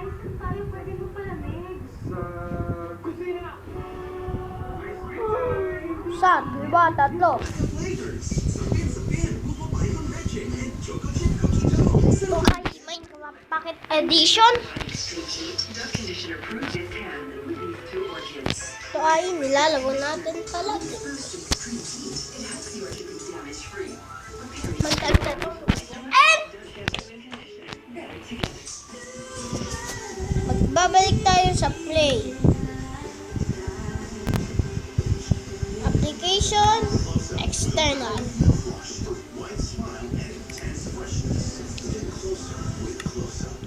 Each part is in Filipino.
saan tayo pwede mo palamig? Sa kusina! Saan? Diba? Tatlo. Ito ay Minecraft Pocket Edition. Ito ay nilalaro natin palagi. Magdagdag. And magbabalik tayo sa play. Application, external.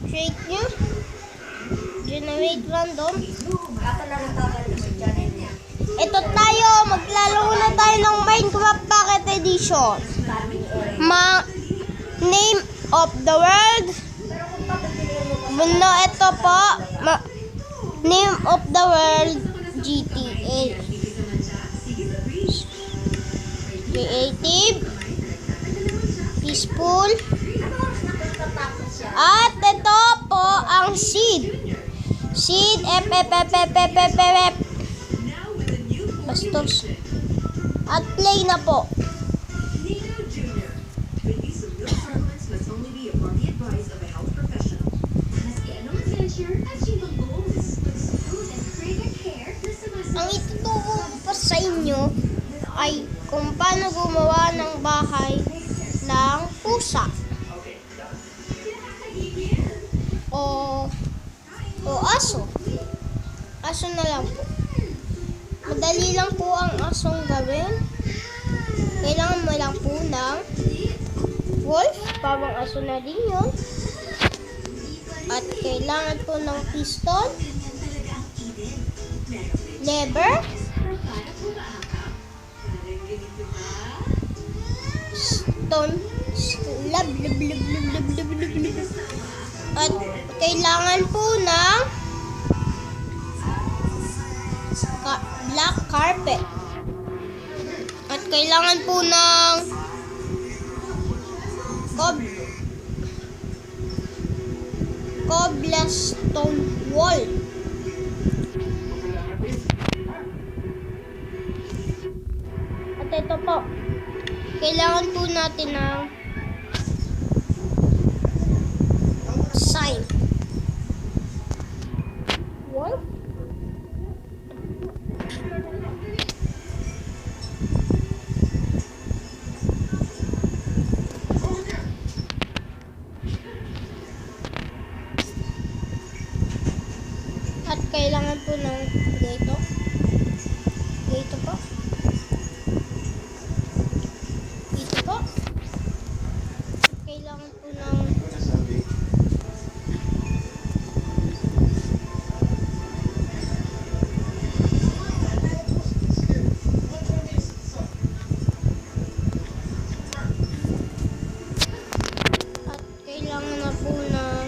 Create new. Generate random. Ito tayo, maglalaro na tayo ng Minecraft Pocket Edition. Name of the world. No, ito po. Name of the world, GTA. Creative, peaceful, at ito po ang seed. Seed, F. Bastos. At play na po. Ang ituturo ko sa inyo ay kung paano gumawa ng bahay ng pusa o aso. Aso na lang po. Madali lang po ang asong gawin. Kailangan mo lang po ng wolf, parang aso na din yun. At kailangan po ng piston, lever, stone, slab, at kailangan po ng black carpet. At kailangan po ng cobblestone wall. At ito po, kailangan po natin ng sign. Wall. At kailangan po ng dito. Dito po. Dito po. Kailangan po ng at kailangan na po ng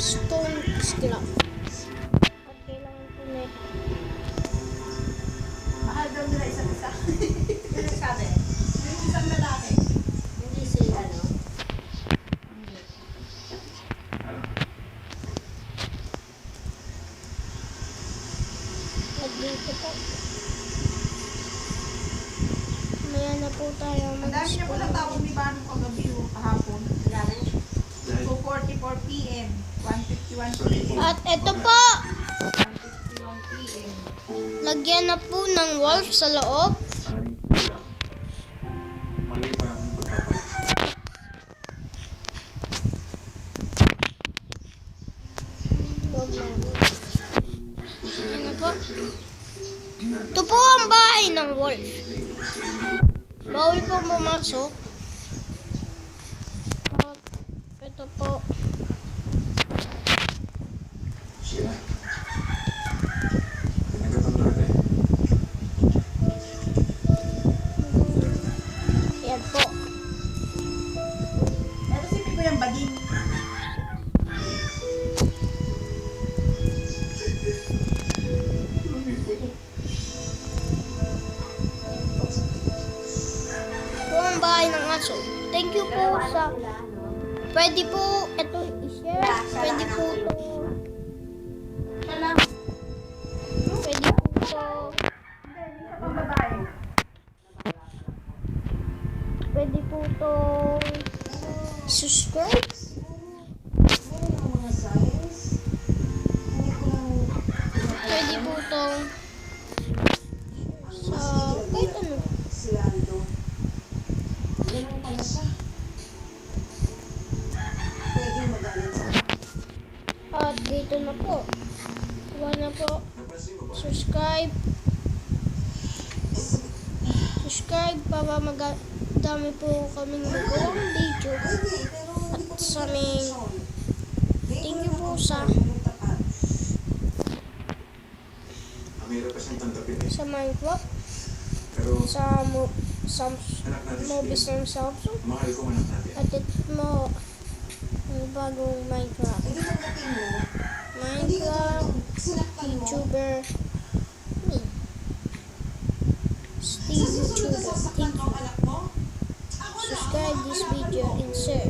stone slab. At kailangan po na Mahal daw nila isa't isa. Yung sabi, yung isang lalaki. Hindi si ano. at dito po. Maya na po tayo Ang dami niya po ng tawag ni Bano kagabi o kahapon. 2:44 p.m. 1:51 p.m. At ito po, 1:51 p.m. lagyan na po ng wolf sa loob. Ano po? Ito po ang bahay ng wolf. Bawal po pumasok. At ito po. Yan po. Ito si Pico yung bading. Ito ang bahay ng aso. Thank you po sa Pwede po ito i-share. Pwede po ito. Siya lang. Pwede po ito. Ang babae. Pwede po ito. Subscribe. Pwede po ito. Sa kahit ano. At dito na po. Kuha na po. Subscribe. Subscribe para dami po kaming magawang video. At sa aming thank you po sa Mahirap pa siyang tanggapin eh. sa Minecraft. Pero Sa anak natin movies siya. ng Samsung. Mahal ko anak natin. At ito mo ang bagong Minecraft. Minecraft YouTuber me. Steve YouTuber. Thank you. Subscribe this video and share.